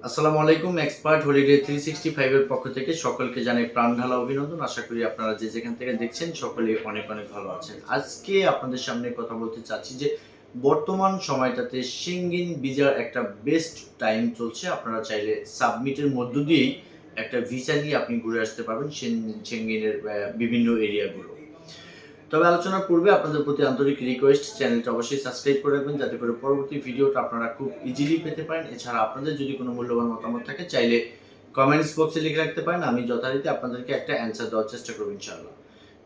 আসসালামু আলাইকুম। Expert holiday 365 এর পক্ষ থেকে সকলকে জানাই প্রাণঢালা অভিনন্দন। আশা করি আপনারা যে যেখান থেকে দেখছেন সকলেই অনেক অনেক ভালো আছেন। আজকে আপনাদের সামনে কথা বলতে চাচ্ছি যে বর্তমান সময়টাতে সেনগেন ভিসার একটা বেস্ট টাইম চলছে। আপনারা চাইলে সাবমিটের মধ্য দিয়েই একটা ভিসা নিয়ে আপনি ঘুরে আসতে পারবেন সেনগেনের বিভিন্ন এরিয়াগুলো। তবে আলোচনার পূর্বে আপনাদের প্রতি আন্তরিক রিকোয়েস্ট, চ্যানেলটা অবশ্যই সাবস্ক্রাইব করে রাখবেন যাতে করে পরবর্তী ভিডিওটা আপনারা খুব ইজিলি পেতে পারেন। এছাড়া আপনাদের যদি কোনো মূল্যবান মতামত থাকে চাইলে কমেন্টস বক্সে লিখে রাখতে পারেন। আমি যথারীতি আপনাদেরকে একটা অ্যান্সার দেওয়ার চেষ্টা করব ইনশাআল্লাহ।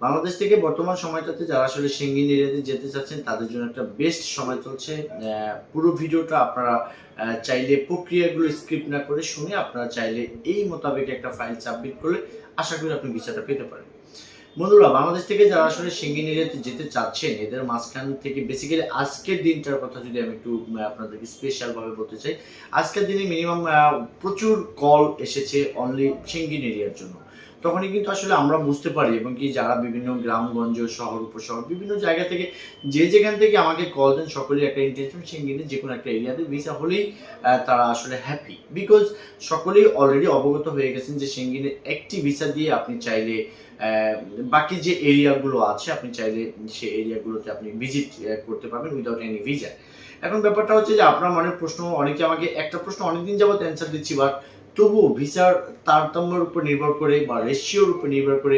বাংলাদেশ থেকে বর্তমান সময়টাতে যারা আসলে সেনগেন এরিয়াতে যেতে চাচ্ছেন তাদের জন্য একটা বেস্ট সময় চলছে। পুরো ভিডিওটা আপনারা চাইলে প্রক্রিয়াগুলো স্কিপ না করে শুনে আপনারা চাইলে এই মোতাবেক একটা ফাইল সাবমিট করলে আশা করি আপনি ভিসাটা পেতে পারেন। বন্ধুরা, বাংলাদেশ থেকে যারা আসলে সেনগেন এরিয়াতে যেতে চাচ্ছেন এদের মাঝখান থেকে বেসিক্যালি আজকের দিনটার কথা যদি আমি একটু আপনাদেরকে স্পেশাল ভাবে বলতে চাই, আজকের দিনে মিনিমাম প্রচুর কল এসেছে অনলি সেনগেন এরিয়ার জন্য। তখনই কিন্তু আসলে আমরা বুঝতে পারি এবং কি যারা বিভিন্ন গ্রামগঞ্জ, শহর, উপশহর বিভিন্ন জায়গা থেকে যে যেখান থেকে আমাকে কল দেন সকলেই একটা ইন্টেনশন সেনগেনের যে কোনো একটা এরিয়াতে ভিসা হলেই তারা আসলে হ্যাপি, বিকজ সকলেই অলরেডি অবগত হয়ে গেছেন যে সেনগেনের একটি ভিসা দিয়ে আপনি চাইলে বাকি যে এরিয়াগুলো আছে আপনি চাইলে সেই এরিয়াগুলোতে আপনি ভিজিট করতে পারবেন উইদাউট এনি ভিসা। এখন ব্যাপারটা হচ্ছে যে আপনার মনের প্রশ্ন, অনেকে আমাকে একটা প্রশ্ন অনেকদিন যাবত অ্যান্সার দিচ্ছি, বাট তবুও ভিসার তারতম্যের উপর নির্ভর করে বা রেশিওর উপর নির্ভর করে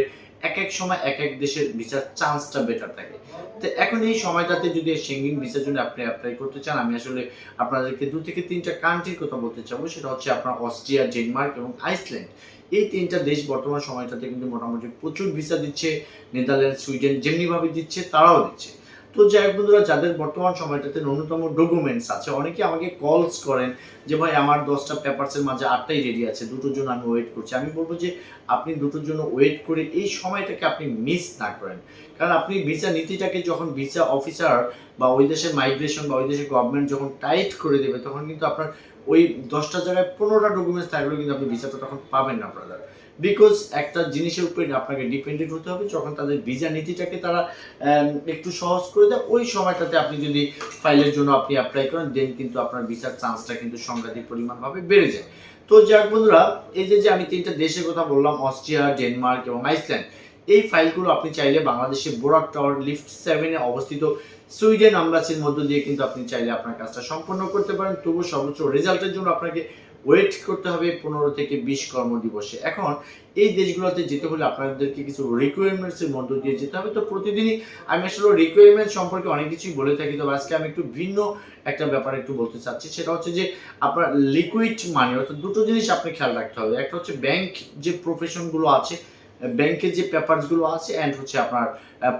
এক এক সময় এক এক দেশের ভিসার চান্সটা বেটার থাকে। তো এখন এই সময়টাতে যদি সেনগেন ভিসার জন্য আপনি অ্যাপ্লাই করতে চান, আমি আসলে আপনাদেরকে 2 থেকে 3টা কান্ট্রির কথা বলতে চাবো। সেটা হচ্ছে আপনার অস্ট্রিয়া, ডেনমার্ক এবং আইসল্যান্ড। এই 3টা দেশ বর্তমান সময়টাতে কিন্তু মোটামুটি প্রচুর ভিসা দিচ্ছে। নেদারল্যান্ড, সুইডেন যেমনিভাবে দিচ্ছে তারাও দিচ্ছে। তো যাই হোক বন্ধুরা, যাদের বর্তমান সময়টাতে ন্যূনতম ডকুমেন্টস আছে, অনেকে আমাকে কলস করেন যে ভাই আমার 10টা পেপারসের মাঝে 8টাই রেডি আছে, দুটোর জন্য আমি ওয়েট করছি। আমি বলবো যে আপনি দুটোর জন্য ওয়েট করে এই সময়টাকে আপনি মিস না করেন। কারণ আপনি ভিসা নীতিটাকে যখন ভিসা অফিসার বা ওই দেশের মাইগ্রেশন বা ওই দেশের গভর্নমেন্ট যখন টাইট করে দেবে তখন কিন্তু আপনার ওই 10টা জায়গায় 15টা ডকুমেন্টস থাকলেও কিন্তু আপনি ভিসাটা তখন পাবেন না ব্রাদার। বিকজ একটা জিনিসের উপরে আপনাকে ডিপেন্ডেন্ট হতে হবে। যখন তাদের ভিসা নীতিটাকে তারা একটু সহজ করে দেয় ওই সময়টাতে আপনি যদি ফাইলের জন্য আপনি অ্যাপ্লাই করেন দেন কিন্তু আপনার ভিসার চান্সটা কিন্তু সাংঘাতিক পরিমাণভাবে বেড়ে যায়। তো যাক বন্ধুরা, এই যে আমি 3টা দেশের কথা বললাম, অস্ট্রিয়া, ডেনমার্ক এবং আইসল্যান্ড, এই ফাইলগুলো আপনি চাইলে বাংলাদেশের বোরাক টাওয়ার লিফট 7 এ অবস্থিত সুইডেন এম্বাসির মধ্য দিয়ে কিন্তু আপনি চাইলে আপনার কাজটা সম্পন্ন করতে পারেন। তবু সর্বোচ্চ রেজাল্টের জন্য আপনাকে ওয়েট করতে হবে 15 থেকে 20 কর্মদিবসে। এখন এই দেশগুলোতে যেতে হলে আপনাদেরকে কিছু রিকোয়ারমেন্টসের মধ্য দিয়ে যেতে হবে। তো প্রতিদিনই আমি আসলে রিকোয়ারমেন্ট সম্পর্কে অনেক কিছুই বলে থাকি, তবে আজকে আমি একটু ভিন্ন একটা ব্যাপারে একটু বলতে চাচ্ছি। সেটা হচ্ছে যে আপনার লিকুইড মানি, অর্থাৎ দুটো জিনিস আপনি খেয়াল রাখতে হবে। একটা হচ্ছে ব্যাংক যে প্রফেশনগুলো আছে, ব্যাংকের যে পেপারসগুলো আছে, অ্যান্ড হচ্ছে আপনার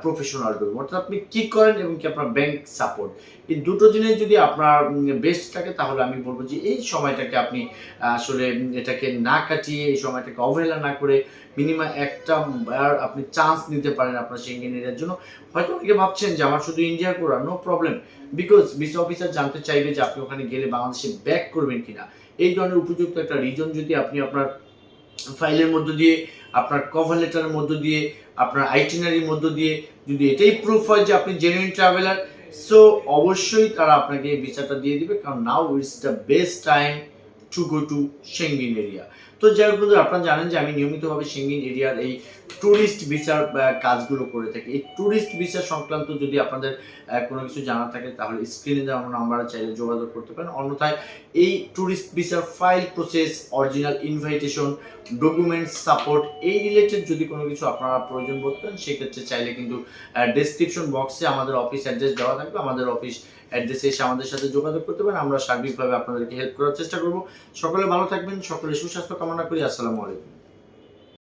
প্রফেশনাল ডকুমেন্ট, অর্থাৎ আপনি কি করেন এবং কি আপনার ব্যাংক সাপোর্ট। এই দুটো জিনিস যদি আপনার বেস্ট থাকে তাহলে আমি বলবো যে এই সময়টাকে আপনি আসলে এটাকে না কাটিয়ে এই সময়টাকে অবহেলা না করে মিনিমাম একটা আপনি চান্স নিতে পারেন আপনার সেনগেন এরিয়ার জন্য। হয়তো অনেকে ভাবছেন যে আমার শুধু ইন্ডিয়ার করা, no problem, because visa officer জানতে চাইবে যে আপনি ওখানে গেলে বাংলাদেশে ব্যাক করবেন কিনা। এই ধরনের উপযুক্ত একটা রিজন যদি আপনি আপনার ফাইলের মধ্য দিয়ে, আপনার কভার লেটারের মধ্য দিয়ে, আপনার আইটিনারির মধ্য দিয়ে যদি এটাই প্রুফ হয় যে আপনি জেনুইন ট্রাভেলার, সো অবশ্যই তারা আপনাকে এই ভিসাটা দিয়ে দিবে। কারণ now it's the best time to go to Schengen area. তো যাই হোক বন্ধুরা, আপনারা জানেন যে আমি নিয়মিতভাবে সেনগেন এরিয়ার এই ট্যুরিস্ট ভিসার কাজগুলো করে থাকি। এই ট্যুরিস্ট ভিসা সংক্রান্ত যদি আপনাদের কোনো কিছু জানা থাকে তাহলে স্ক্রিনে দেওয়া নাম্বারে চাইলে যোগাযোগ করতে পারেন। অন্যথায় এই ট্যুরিস্ট ভিসার file process, original invitation, documents support, এই রিলেটেড যদি কোনো কিছু আপনারা প্রয়োজন বোধ করেন সেক্ষেত্রে চাইলে কিন্তু ডেসক্রিপশন বক্সে আমাদের অফিস অ্যাড্রেস দেওয়া থাকবে। আমাদের অফিস অ্যাড্রেসে এসে আমাদের সাথে যোগাযোগ করতে পারেন। আমরা সার্বিকভাবে আপনাদেরকে হেল্প করার চেষ্টা করব। সকলে ভালো থাকবেন, সকলে সুস্বাস্থ্য কামনা করি। আসসালামু আলাইকুম।